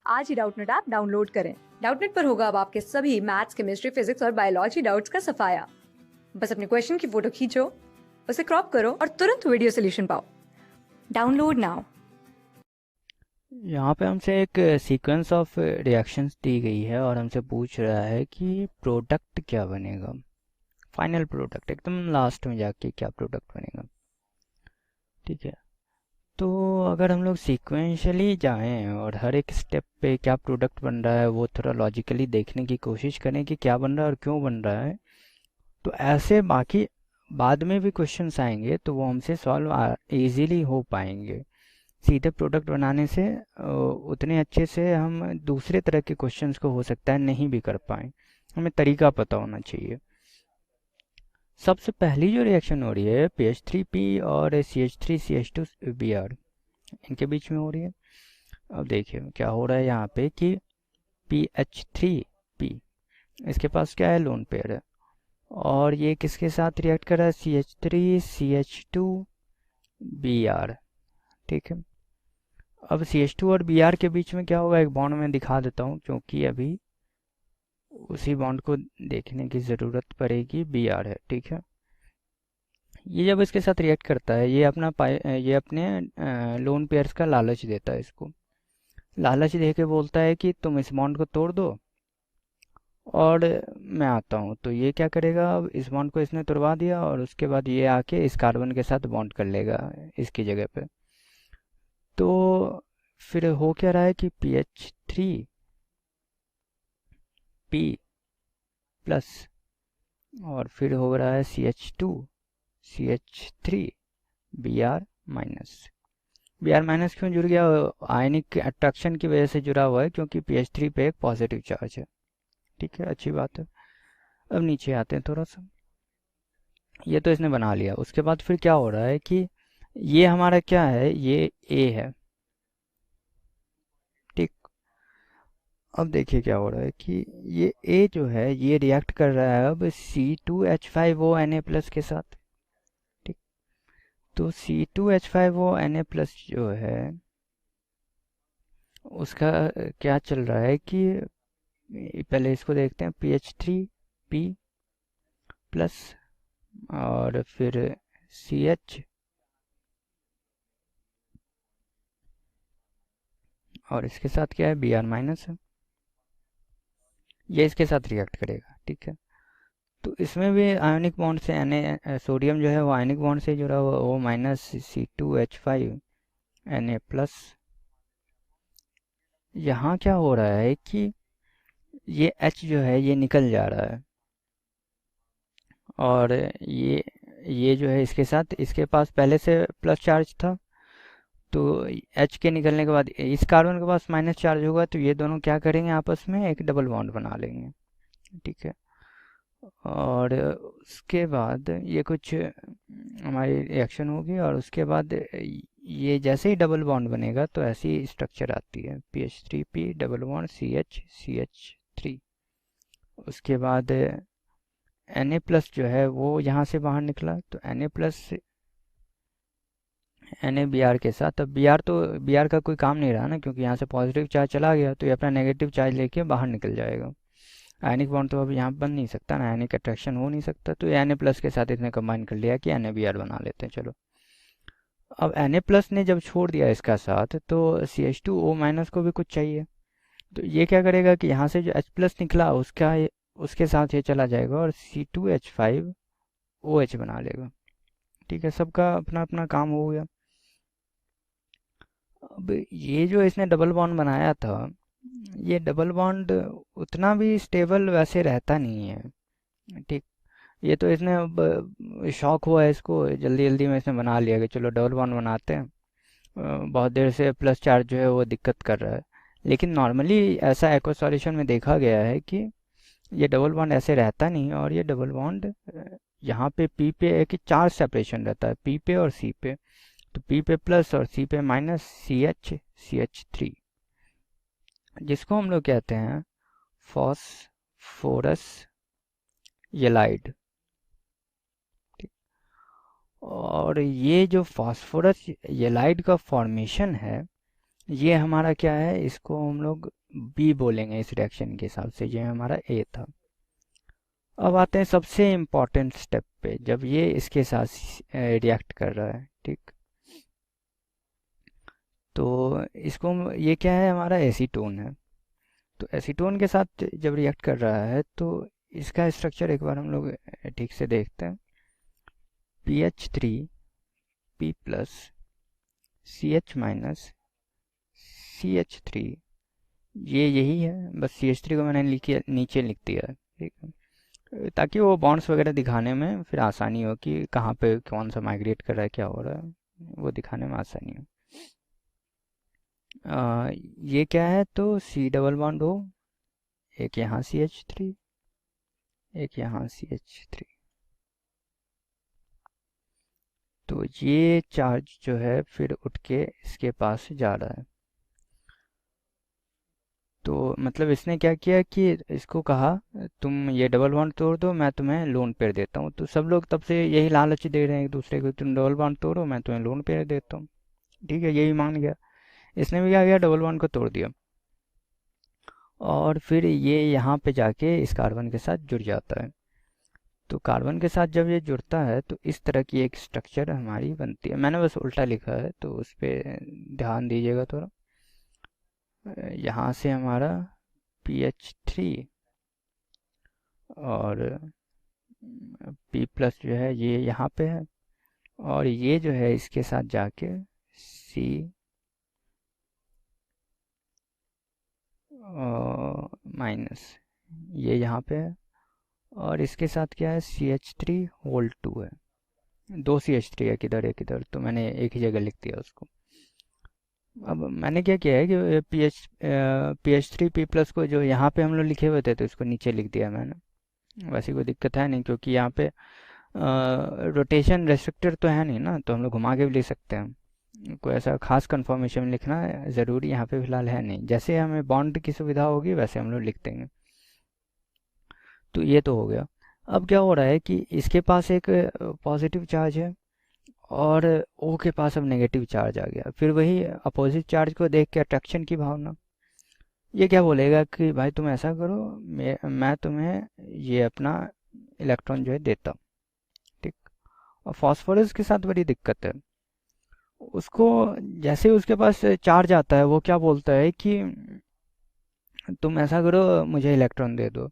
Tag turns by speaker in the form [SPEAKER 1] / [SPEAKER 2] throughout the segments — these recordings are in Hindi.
[SPEAKER 1] आज ही डाउटनेट ऐप डाउनलोड करें। डाउटनेट पर होगा अब आपके सभी मैथ्स, केमिस्ट्री, फिजिक्स और बायोलॉजी डाउट्स का सफाया। बस अपने क्वेश्चन की फोटो खींचो, उसे क्रॉप करो और तुरंत वीडियो सोल्यूशन पाओ। Download now.
[SPEAKER 2] यहाँ पे हमसे एक सीक्वेंस ऑफ रिएक्शंस दी गई है और हमसे पूछ रहा है कि प्रोडक्ट क्या बनेगा। फाइनल प्रोडक्ट एकदम लास्ट में जाके क्या प्रोडक्ट बनेगा। ठीक है, तो अगर हम लोग सीक्वेंशियली जाएं और हर एक स्टेप पे क्या प्रोडक्ट बन रहा है वो थोड़ा लॉजिकली देखने की कोशिश करें कि क्या बन रहा है और क्यों बन रहा है, तो ऐसे बाकी बाद में भी क्वेश्चंस आएंगे तो वो हमसे सॉल्व इजीली हो पाएंगे। सीधे प्रोडक्ट बनाने से उतने अच्छे से हम दूसरे तरह के क्वेश्चंस को हो सकता है नहीं भी कर पाए। हमें तरीका पता होना चाहिए। सबसे पहली जो रिएक्शन हो रही है PH3P और CH3CH2Br, इनके बीच में हो रही है। अब देखिए क्या हो रहा है यहाँ पे कि PH3P, इसके पास क्या है, लोन पेयर है और ये किसके साथ रिएक्ट कर रहा है, CH3CH2Br। ठीक है, अब CH2 और Br के बीच में क्या होगा, एक बॉन्ड मैं दिखा देता हूँ क्योंकि अभी उसी बॉन्ड को देखने की ज़रूरत पड़ेगी। Br है, ठीक है। ये जब इसके साथ रिएक्ट करता है ये अपने लोन पेयर्स का लालच देता है इसको। लालच दे के बोलता है कि तुम इस बॉन्ड को तोड़ दो और मैं आता हूँ। तो ये क्या करेगा, अब इस बॉन्ड को इसने तोड़वा दिया और उसके बाद ये आके इस कार्बन के साथ बॉन्ड कर लेगा इसकी जगह पे। तो फिर हो क्या रहा है कि PH3P प्लस और फिर हो रहा है CH2CH3Br माइनस। Br माइनस क्यों जुड़ गया, आयनिक अट्रैक्शन की वजह से जुड़ा हुआ है क्योंकि PH3 पे एक पॉजिटिव चार्ज है। ठीक है, अच्छी बात है। अब नीचे आते हैं थोड़ा सा। ये तो इसने बना लिया, उसके बाद फिर क्या हो रहा है कि ये हमारा क्या है, ये A है। ठीक, अब देखिए क्या हो रहा है कि ये A जो है ये रिएक्ट कर रहा है अब C2H5O Na+ के साथ। ठीक, तो C2H5O Na+ जो है उसका क्या चल रहा है कि पहले इसको देखते हैं, PH3P प्लस और फिर CH और इसके साथ क्या है, Br माइनस है। ये इसके साथ रिएक्ट करेगा। ठीक है, तो इसमें भी आयनिक बॉन्ड से सोडियम जो है वो आयनिक बॉन्ड से जुड़ा हुआ, O माइनस C2H5Na+। यहाँ क्या हो रहा है कि ये H जो है ये निकल जा रहा है और ये जो है इसके साथ, इसके पास पहले से प्लस चार्ज था, तो H के निकलने के बाद इस कार्बन के पास माइनस चार्ज होगा, तो ये दोनों क्या करेंगे, आपस में एक डबल बॉन्ड बना लेंगे। ठीक है, और उसके बाद ये कुछ हमारी रिएक्शन होगी और उसके बाद ये जैसे ही डबल बॉन्ड बनेगा तो ऐसी स्ट्रक्चर आती है, PH3P डबल बॉन्ड CH उसके बाद Na+ जो है वो यहाँ से बाहर निकला, तो Na+ NaBr के साथ। अब Br का कोई काम नहीं रहा ना, क्योंकि यहाँ से पॉजिटिव चार्ज चला गया तो ये अपना नेगेटिव चार्ज लेके बाहर निकल जाएगा। आयनिक बॉन्ड तो अब यहाँ बन नहीं सकता ना, आयनिक अट्रैक्शन हो नहीं सकता, तो Na+ के साथ इसने कंबाइन कर लिया कि NaBr बना लेते हैं। चलो, अब Na+ ने जब छोड़ दिया इसका साथ तो CH2O- को भी कुछ चाहिए, तो ये क्या करेगा कि यहाँ से जो H+ निकला उसके साथ ये चला जाएगा और C2H5OH बना लेगा। ठीक है, सबका अपना अपना काम हो गया। अब ये जो इसने डबल बॉन्ड बनाया था, ये डबल बॉन्ड उतना भी स्टेबल वैसे रहता नहीं है। ठीक, ये तो इसने अब शौक हुआ है इसको, जल्दी जल्दी में इसने बना लिया कि चलो डबल बॉन्ड बनाते हैं। बहुत देर से प्लस चार्ज जो है वो दिक्कत कर रहा है, लेकिन नॉर्मली ऐसा एक्वा सॉल्यूशन में देखा गया है कि ये डबल बॉन्ड ऐसे रहता नहीं, और ये डबल बॉन्ड यहाँ पे पी पे एक चार्ज सेपरेशन रहता है, पी पे और सी पे। तो पी पे प्लस और सी पे माइनस, CH3, जिसको हम लोग कहते हैं फॉस्फोरस येलाइड। और ये जो फास्फोरस येलाइड का फॉर्मेशन है ये हमारा क्या है, इसको हम लोग बी बोलेंगे इस रिएक्शन के हिसाब से, ये हमारा ए था। अब आते हैं सबसे इम्पोर्टेंट स्टेप पे, जब ये इसके साथ रिएक्ट कर रहा है, ठीक। तो इसको ये क्या है, हमारा एसीटोन है। तो एसीटोन के साथ जब रिएक्ट कर रहा है तो इसका स्ट्रक्चर एक बार हम लोग ठीक से देखते हैं। PH3 P plus CH minus CH3, ये यही है, बस CH3 को मैंने नीचे लिख दिया है, ठीक है, ताकि वो बॉन्ड्स वगैरह दिखाने में फिर आसानी हो कि कहाँ पे कौन सा माइग्रेट कर रहा है, क्या हो रहा है, वो दिखाने में आसानी हो। ये क्या है, तो C डबल बॉन्ड हो, एक यहाँ CH3, एक यहाँ CH3। तो ये चार्ज जो है फिर उठ के इसके पास जा रहा है। तो मतलब इसने क्या किया कि इसको कहा तुम ये डबल बॉन्ड तोड़ दो, मैं तुम्हें लोन पेयर देता हूँ। तो सब लोग तब से यही लालच दे रहे हैं एक दूसरे को, तुम डबल बॉन्ड तोड़ो मैं तुम्हें लोन पेयर देता हूँ, ठीक है, यही मान गया। इसने भी क्या किया, डबल बॉन्ड को तोड़ दिया, और फिर ये यहाँ पे जाके इस कार्बन के साथ जुड़ जाता है। तो कार्बन के साथ जब ये जुड़ता है तो इस तरह की एक स्ट्रक्चर हमारी बनती है। मैंने बस उल्टा लिखा है तो उस पर ध्यान दीजिएगा थोड़ा। यहाँ से हमारा PH3 और P प्लस जो है ये यहाँ पे है, और ये जो है इसके साथ जाके C माइनस ये यहाँ पे है, और इसके साथ क्या है, CH3 होल 2 है। दो CH3 है, किधर एक इधर, तो मैंने एक ही जगह लिख दिया उसको। अब मैंने क्या किया है कि PH3 P प्लस को जो यहाँ पे हम लोग लिखे हुए थे तो इसको नीचे लिख दिया मैंने। वैसे कोई दिक्कत है नहीं, क्योंकि यहाँ पे रोटेशन रेस्ट्रिक्टर तो है नहीं ना, तो हम लोग घुमा के भी लिख सकते हैं। कोई ऐसा खास कंफर्मेशन लिखना ज़रूरी यहाँ पे फिलहाल है नहीं, जैसे हमें बॉन्ड की सुविधा होगी वैसे हम लोग लिख देंगे। तो ये तो हो गया। अब क्या हो रहा है कि इसके पास एक पॉजिटिव चार्ज है और ओ के पास अब नेगेटिव चार्ज आ गया। फिर वही अपोजिट चार्ज को देख के अट्रैक्शन की भावना, ये क्या बोलेगा कि भाई तुम ऐसा करो, मैं तुम्हें ये अपना इलेक्ट्रॉन जो है देता हूँ, ठीक। और फास्फोरस के साथ बड़ी दिक्कत है, उसको जैसे ही उसके पास चार्ज आता है वो क्या बोलता है कि तुम ऐसा करो, मुझे इलेक्ट्रॉन दे दो।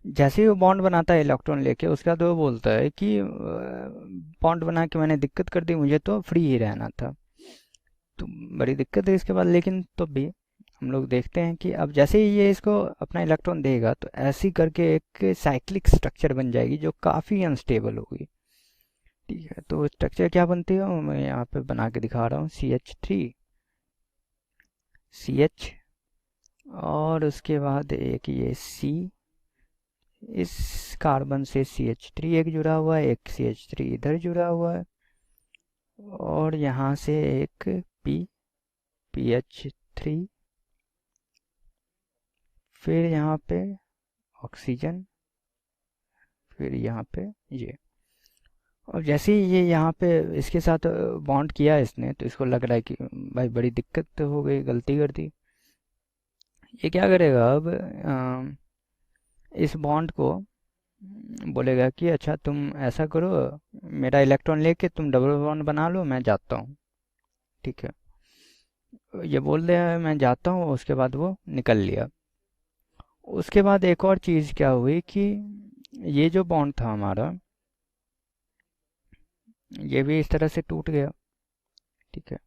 [SPEAKER 2] जैसे ही वो बॉन्ड बनाता है इलेक्ट्रॉन लेके, उसके बाद वो बोलता है कि बॉन्ड बना के मैंने दिक्कत कर दी, मुझे तो फ्री ही रहना था। तो बड़ी दिक्कत है इसके बाद, लेकिन तो भी हम लोग देखते हैं कि अब जैसे ही ये इसको अपना इलेक्ट्रॉन देगा तो ऐसी करके एक साइक्लिक स्ट्रक्चर बन जाएगी जो काफ़ी अनस्टेबल होगी, ठीक है। तो स्ट्रक्चर क्या बनती है मैं यहाँ पे बना के दिखा रहा हूँ, CH3 CH, और उसके बाद एक ये C, इस कार्बन से CH3 एक जुड़ा हुआ है, एक CH3 इधर जुड़ा हुआ है, और यहाँ से एक PH3, फिर यहाँ पे ऑक्सीजन, फिर यहाँ पे ये। और जैसे ही ये यहाँ पे इसके साथ बॉन्ड किया इसने, तो इसको लग रहा है कि भाई बड़ी दिक्कत हो गई, गलती कर दी। ये क्या करेगा अब, इस बॉन्ड को बोलेगा कि अच्छा तुम ऐसा करो, मेरा इलेक्ट्रॉन लेके तुम डबल बॉन्ड बना लो, मैं जाता हूँ, ठीक है। ये बोल दिया मैं जाता हूँ, उसके बाद वो निकल लिया। उसके बाद एक और चीज़ क्या हुई कि ये जो बॉन्ड था हमारा, ये भी इस तरह से टूट गया, ठीक है।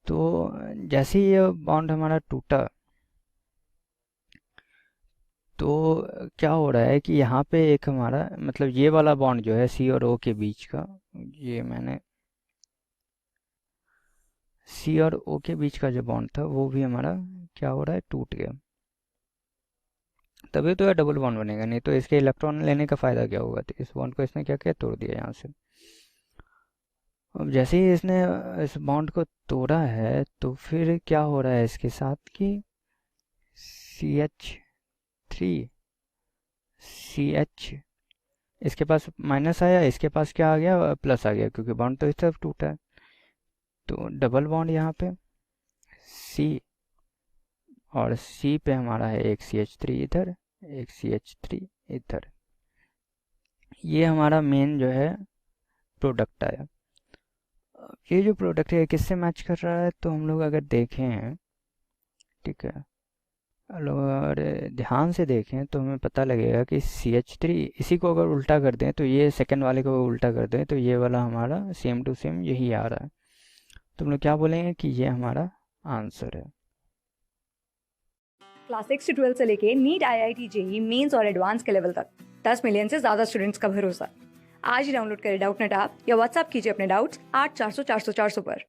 [SPEAKER 2] तो जैसे ही ये बॉन्ड हमारा टूटा, तो क्या हो रहा है कि यहाँ पे एक हमारा मतलब ये वाला बॉन्ड जो है C और O के बीच का, ये मैंने C और O के बीच का जो बॉन्ड था वो भी हमारा क्या हो रहा है, टूट गया। तभी तो यह डबल बॉन्ड बनेगा, नहीं तो इसके इलेक्ट्रॉन लेने का फ़ायदा क्या होगा। तो इस बॉन्ड को इसने क्या किया, तोड़ दिया यहाँ से। अब जैसे ही इसने इस बॉन्ड को तोड़ा है तो फिर क्या हो रहा है इसके साथ कि CH3 CH, इसके पास माइनस आया, इसके पास क्या आ गया, प्लस आ गया, क्योंकि बॉन्ड तो इस तरफ टूटा है। तो डबल बॉन्ड यहाँ पे C, और C पे हमारा है एक CH3 इधर, एक CH3 इधर। ये हमारा मेन जो है प्रोडक्ट आया। ये जो प्रोडक्ट है किससे मैच कर रहा है, तो हम लोग अगर देखें, ठीक है, अगर ध्यान से देखें तो हमें पता लगेगा कि CH3 इसी को अगर उल्टा कर दें, तो ये सेकंड वाले को उल्टा कर दें, तो ये वाला हमारा सेम टू सेम यही आ रहा है। तो हम लोग क्या बोलेंगे कि ये हमारा आंसर है।
[SPEAKER 1] क्लास 6 से 12 से लेके नीट, IIT, जेई मेंस और एडवांस के लेवल तक 10 मिलियन से ज्यादा स्टूडेंट्स का भरोसा। आज ही डाउनलोड करें डाउटनेट ऐप या व्हाट्सएप कीजिए अपने डाउट्स 8400 400 400 पर।